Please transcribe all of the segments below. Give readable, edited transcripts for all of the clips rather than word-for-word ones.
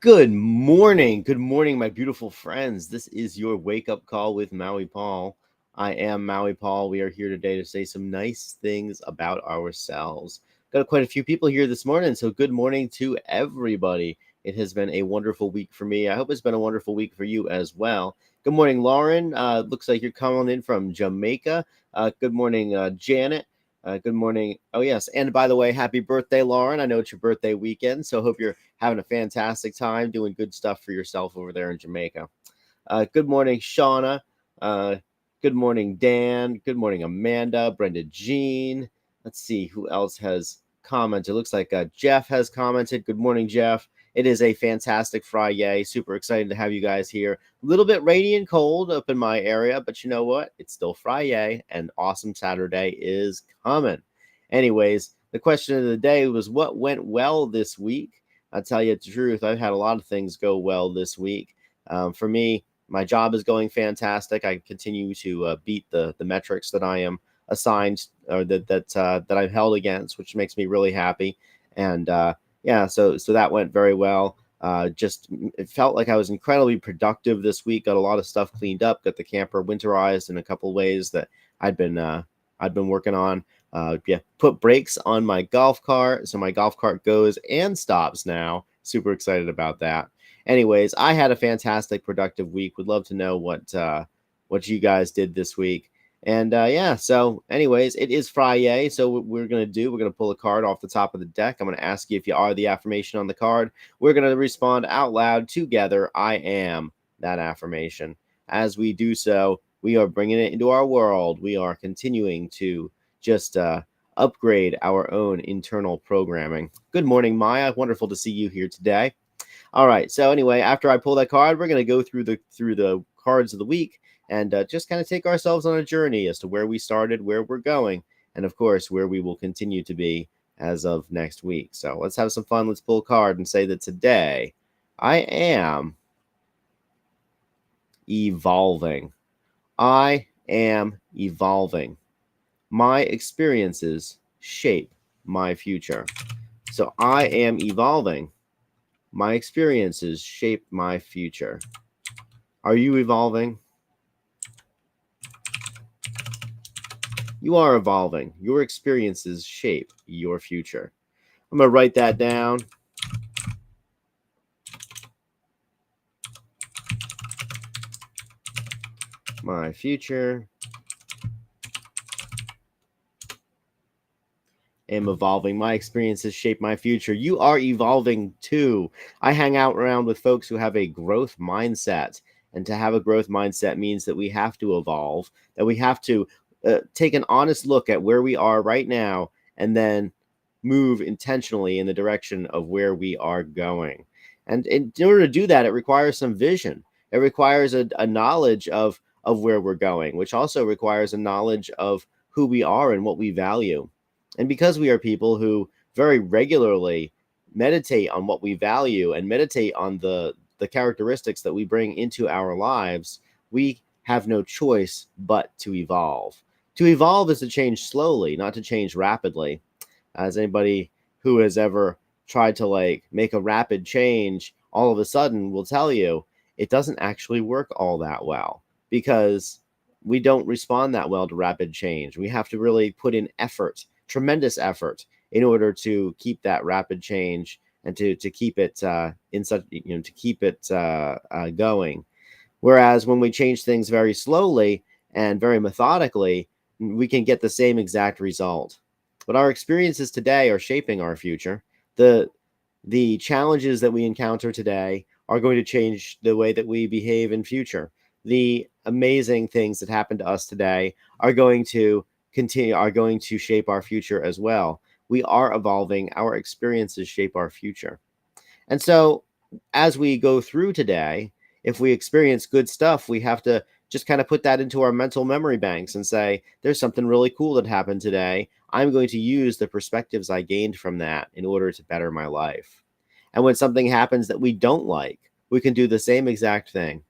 Good morning. Good morning, my beautiful friends. This is your wake up call with Maui Paul. I am Maui Paul. We are here today to say some nice things about ourselves. Got quite a few people here this morning, so good morning to everybody. It has been a wonderful week for me. I hope it's been a wonderful week for you as well. Good morning, Lauren. Looks like you're calling in from Jamaica. Good morning, Janet. Good morning. Oh, yes. And by the way, happy birthday, Lauren. I know it's your birthday weekend, so hope you're having a fantastic time doing good stuff for yourself over there in Jamaica. Good morning, Shauna. Uh, good morning, Dan. Good morning, Amanda, Brenda Jean. Let's see who else has commented. It looks like Jeff has commented. Good morning, Jeff. It is a fantastic Friday. Super excited to have you guys here. A little bit rainy and cold up in my area, but you know what? It's still Friday, and awesome Saturday is coming. Anyways, the question of the day was what went well this week? I'll tell you the truth. I've had a lot of things go well this week. For me, my job is going fantastic. I continue to beat the metrics that I am assigned or that I've held against, which makes me really happy. And yeah, so that went very well. Just it felt like I was incredibly productive this week. Got a lot of stuff cleaned up. Got the camper winterized in a couple ways that I'd been working on. Yeah, put brakes on my golf cart, so my golf cart goes and stops now. Super excited about that. Anyways, I had a fantastic, productive week. Would love to know what you guys did this week. And yeah, so anyways, it is Friday. So what we're gonna pull a card off the top of the deck. I'm gonna ask you if you are the affirmation on the card. We're gonna respond out loud together. I am that affirmation. As we do so, we are bringing it into our world. We are continuing to just upgrade our own internal programming. Good morning, Maya. Wonderful to see you here today. All right. So anyway, after I pull that card, we're going to go through the cards of the week and just kind of take ourselves on a journey as to where we started, where we're going, and of course where we will continue to be as of next week. So let's have some fun. Let's pull a card and say that today I am evolving. I am evolving. My experiences shape my future. So I am evolving. My experiences shape my future. Are you evolving? You are evolving. Your experiences shape your future. I'm going to write that down. My future. Am evolving. My experiences shape my future. You are evolving too. I hang out around with folks who have a growth mindset. And to have a growth mindset means that we have to evolve, that we have to take an honest look at where we are right now and then move intentionally in the direction of where we are going. And in order to do that, it requires some vision. It requires a knowledge of where we're going, which also requires a knowledge of who we are and what we value. And because we are people who very regularly meditate on what we value and meditate on the characteristics that we bring into our lives, we have no choice but to evolve. To evolve is to change slowly, not to change rapidly. As anybody who has ever tried to like make a rapid change all of a sudden will tell you, it doesn't actually work all that well because we don't respond that well to rapid change. We have to really put in effort, tremendous effort, in order to keep that rapid change and to keep it in such, to keep it going. Whereas when we change things very slowly and very methodically, we can get the same exact result. But our experiences today are shaping our future. The challenges that we encounter today are going to change the way that we behave in future. The amazing things that happen to us today are going to shape our future as well. We are evolving. Our experiences shape our future. And so as we go through today, if we experience good stuff, we have to just kind of put that into our mental memory banks and say, there's something really cool that happened today. I'm going to use the perspectives I gained from that in order to better my life. And when something happens that we don't like, we can do the same exact thing.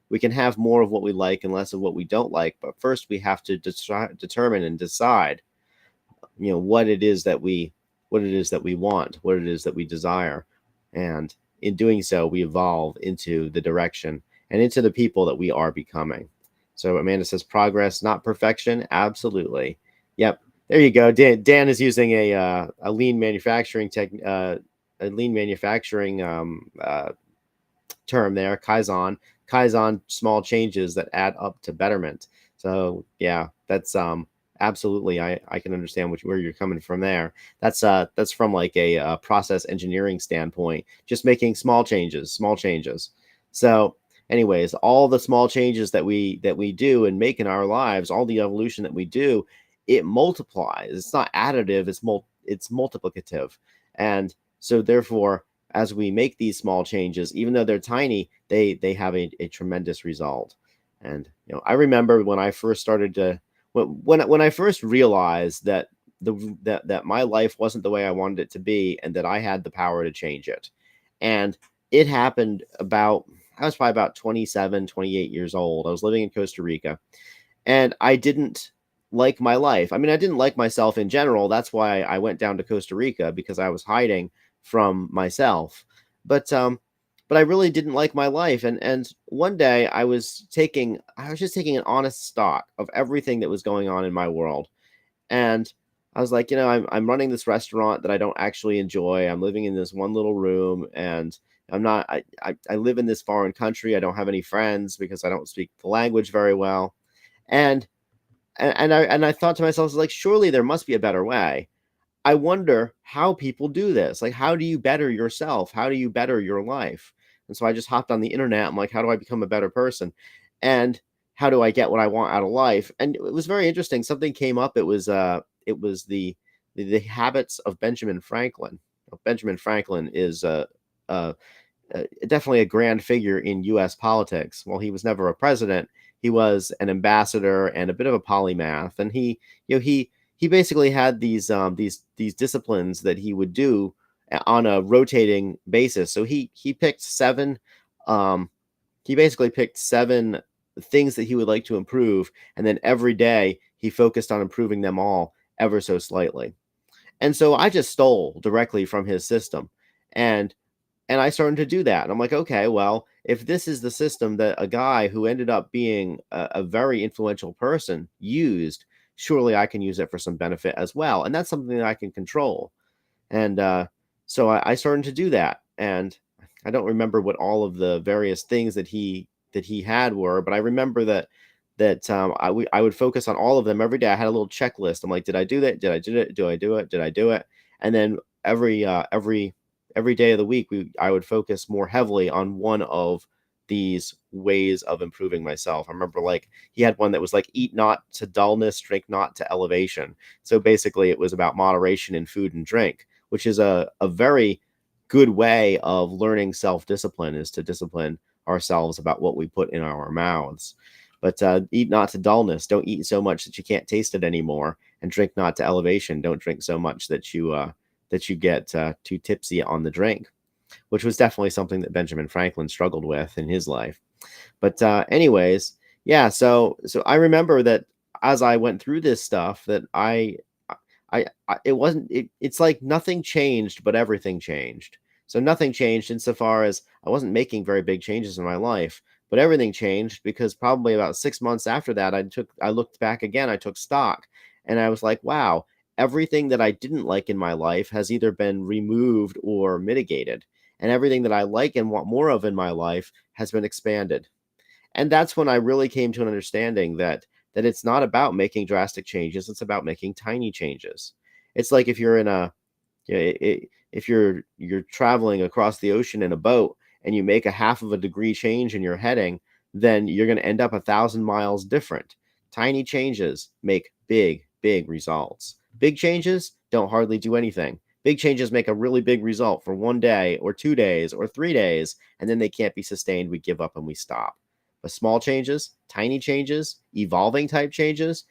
We can have more of what we like and less of what we don't like. But first, we have to determine and decide, what it is that we want, what it is that we desire. And in doing so, we evolve into the direction and into the people that we are becoming. So Amanda says progress, not perfection. Absolutely. Yep. There you go. Dan is using a lean manufacturing a lean manufacturing term there, kaizen, small changes that add up to betterment. So yeah, that's absolutely, I can understand where you're coming from there. That's from like a process engineering standpoint, just making small changes. So anyways, all the small changes that we do and make in our lives, all the evolution that we do, it multiplies. It's not additive, it's multiplicative. And so therefore, as we make these small changes, even though they're tiny, they have a tremendous result. And I remember when I first started to when I first realized that my life wasn't the way I wanted it to be, and that I had the power to change it. And it happened about I was probably about 27, 28 years old. I was living in Costa Rica, and I didn't like my life. I mean, I didn't like myself in general. That's why I went down to Costa Rica, because I was hiding from myself. But but I really didn't like my life. And one day I was just taking an honest stock of everything that was going on in my world. And I was like, I'm running this restaurant that I don't actually enjoy. I'm living in this one little room, and I live in this foreign country. I don't have any friends because I don't speak the language very well. And and I thought to myself, like, surely there must be a better way. I wonder how people do this. Like, how do you better yourself? How do you better your life? And so I just hopped on the internet. I'm like, how do I become a better person? And how do I get what I want out of life? And it was very interesting. Something came up. It was the habits of Benjamin Franklin. Benjamin Franklin is uh, definitely a grand figure in U.S. politics. Well, he was never a president. He was an ambassador and a bit of a polymath, and he basically had these disciplines that he would do on a rotating basis. So he picked seven. Um, he basically picked seven things that he would like to improve, and then every day he focused on improving them all ever so slightly. And so I just stole directly from his system, and I started to do that. And I'm like, okay, well, if this is the system that a guy who ended up being a very influential person used, surely I can use it for some benefit as well. And that's something that I can control. And so I started to do that. And I don't remember what all of the various things that he had were, but I remember I would focus on all of them every day. I had a little checklist. I'm like, did I do that? Did I do it? Do I do it? Did I do it? And then every day of the week, I would focus more heavily on one of these ways of improving myself. I remember, like, he had one that was like, eat not to dullness, drink not to elevation. So basically it was about moderation in food and drink, which is a very good way of learning self-discipline, is to discipline ourselves about what we put in our mouths. But eat not to dullness. Don't eat so much that you can't taste it anymore. And drink not to elevation. Don't drink so much that you get too tipsy on the drink, which was definitely something that Benjamin Franklin struggled with in his life. But anyways, yeah. So I remember that as I went through this stuff, that it wasn't. It's like nothing changed, but everything changed. So nothing changed insofar as I wasn't making very big changes in my life, but everything changed because probably about 6 months after that, I looked back again, I took stock, and I was like, wow, everything that I didn't like in my life has either been removed or mitigated, and everything that I like and want more of in my life has been expanded. And that's when I really came to an understanding that it's not about making drastic changes, it's about making tiny changes. It's like if you're in a if you're traveling across the ocean in a boat and you make a half of a degree change in your heading, then you're going to end up 1,000 miles different. Tiny changes make big results. Big changes don't hardly do anything. Big changes make a really big result for one day or 2 days or 3 days, and then they can't be sustained. We give up and we stop. But small changes, tiny changes, evolving type changes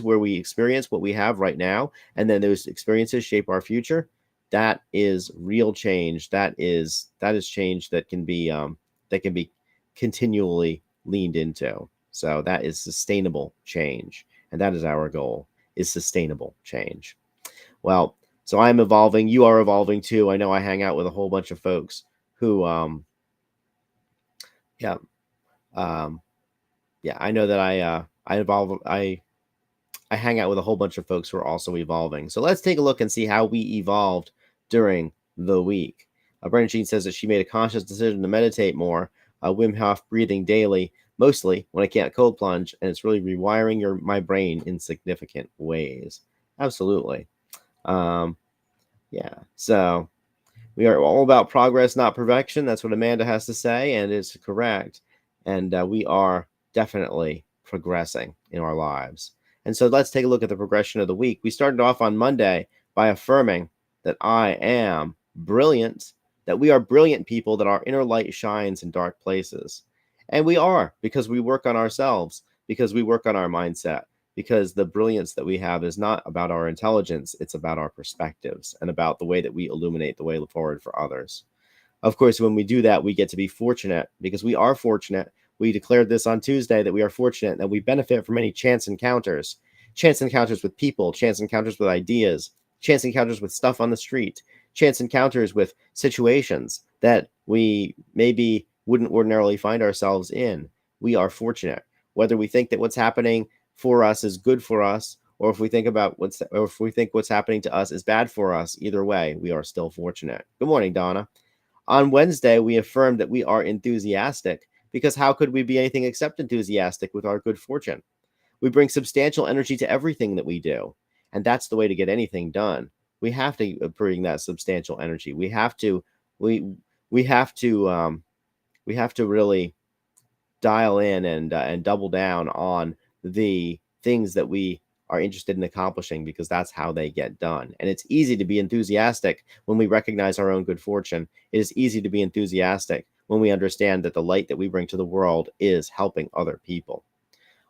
where we experience what we have right now, and then those experiences shape our future. That is real change. That is change that can be continually leaned into. So that is sustainable change, and that is our goal: is sustainable change. Well, so I'm evolving. You are evolving too. I know I hang out with a whole bunch of folks who yeah um, yeah, I know that I hang out with a whole bunch of folks who are also evolving. So let's take a look and see how we evolved during the week. Brennan Jean says that she made a conscious decision to meditate more, Wim Hof breathing daily, mostly when I can't cold plunge, and it's really rewiring my brain in significant ways. Absolutely. Um, yeah. So we are all about progress, not perfection. That's what Amanda has to say, and it's correct. And we are definitely progressing in our lives. And so let's take a look at the progression of the week. We started off on Monday by affirming that I am brilliant, that we are brilliant people, that our inner light shines in dark places. And we are, because we work on ourselves, because we work on our mindset, because the brilliance that we have is not about our intelligence, it's about our perspectives and about the way that we illuminate the way forward for others. Of course, when we do that, we get to be fortunate because we are fortunate. We declared this on Tuesday that we are fortunate, that we benefit from many chance encounters with people, chance encounters with ideas, chance encounters with stuff on the street, chance encounters with situations that we maybe wouldn't ordinarily find ourselves in. We are fortunate. Whether we think that what's happening for us is good for us, or if we think what's happening to us is bad for us, either way, we are still fortunate. Good morning, Donna. On Wednesday, we affirmed that we are enthusiastic because how could we be anything except enthusiastic with our good fortune? We bring substantial energy to everything that we do, and that's the way to get anything done. We have to bring that substantial energy. We we have to we have to really dial in and double down on the things that we are interested in accomplishing because that's how they get done. And it's easy to be enthusiastic when we recognize our own good fortune. It is easy to be enthusiastic when we understand that the light that we bring to the world is helping other people.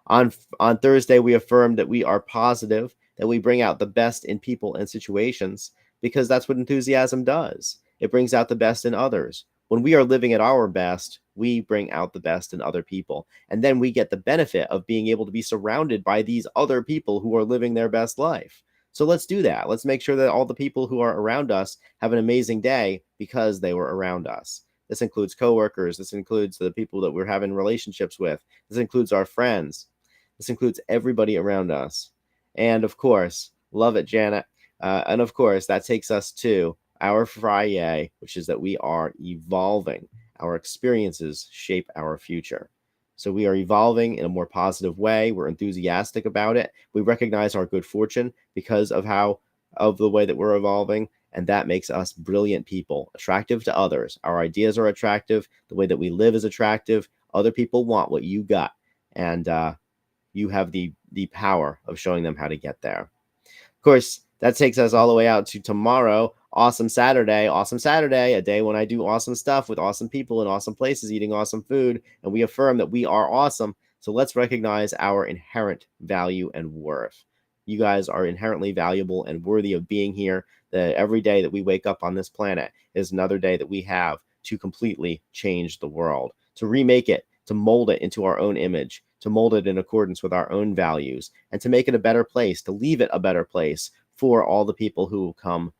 On Thursday, we affirmed that we are positive, that we bring out the best in people and situations, because that's what enthusiasm does. It brings out the best in others. When we are living at our best, we bring out the best in other people. And then we get the benefit of being able to be surrounded by these other people who are living their best life. So let's do that. Let's make sure that all the people who are around us have an amazing day because they were around us. This includes coworkers. This includes the people that we're having relationships with. This includes our friends. This includes everybody around us. And of course, love it, Janet. And of course, that takes us to our Friday, which is that we are evolving. Our experiences shape our future. So we are evolving in a more positive way. We're enthusiastic about it. We recognize our good fortune because of the way that we're evolving. And that makes us brilliant people, attractive to others. Our ideas are attractive. The way that we live is attractive. Other people want what you got. And you have the power of showing them how to get there. Of course, that takes us all the way out to tomorrow. Awesome Saturday, a day when I do awesome stuff with awesome people in awesome places, eating awesome food, and we affirm that we are awesome. So let's recognize our inherent value and worth. You guys are inherently valuable and worthy of being here. That every day that we wake up on this planet is another day that we have to completely change the world, to remake it, to mold it into our own image, to mold it in accordance with our own values, and to make it a better place, to leave it a better place for all the people who will come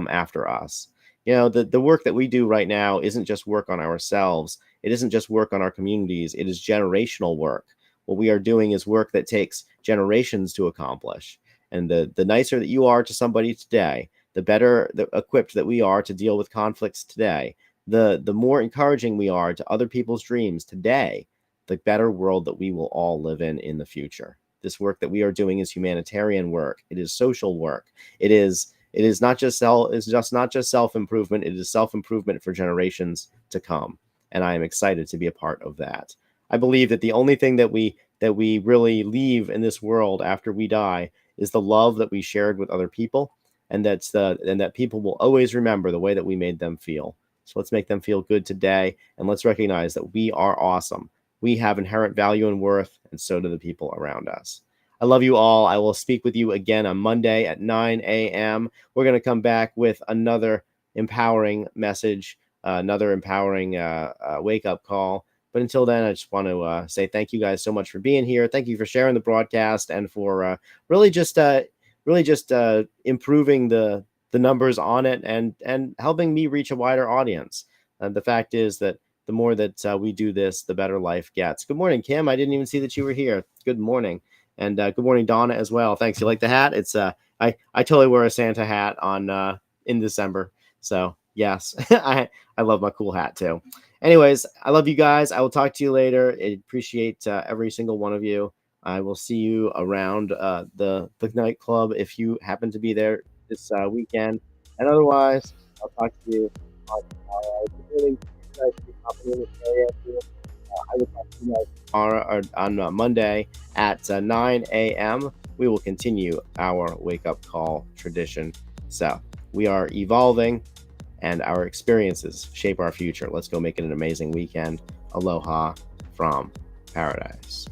after us. You know, the work that we do right now isn't just work on ourselves. It isn't just work on our communities. It is generational work. What we are doing is work that takes generations to accomplish. And the nicer that you are to somebody today, the better equipped that we are to deal with conflicts today, the more encouraging we are to other people's dreams today, the better world that we will all live in the future. This work that we are doing is humanitarian work. It is social work. It is not just self-improvement. It is self-improvement for generations to come. And I am excited to be a part of that. I believe that the only thing that we really leave in this world after we die is the love that we shared with other people, and that people will always remember the way that we made them feel. So let's make them feel good today, and let's recognize that we are awesome. We have inherent value and worth, and so do the people around us. I love you all. I will speak with you again on Monday at 9 a.m. We're going to come back with another empowering message, another empowering wake-up call. But until then, I just want to say thank you guys so much for being here. Thank you for sharing the broadcast and for really just improving the numbers on it and helping me reach a wider audience. the fact is that the more that we do this, the better life gets. Good morning, Kim. I didn't even see that you were here. Good morning, and good morning, Donna, as well. Thanks. You like the hat? It's I totally wear a Santa hat on in December. So yes, I love my cool hat too. Anyways, I love you guys. I will talk to you later. I appreciate every single one of you. I will see you around the nightclub if you happen to be there this weekend. And otherwise, I'll talk to you on tomorrow. Good morning to you guys if you're popping in this area too. I will talk to you guys tomorrow or on Monday at 9 a.m. We will continue our wake up call tradition. So we are evolving and our experiences shape our future. Let's go make it an amazing weekend. Aloha from paradise.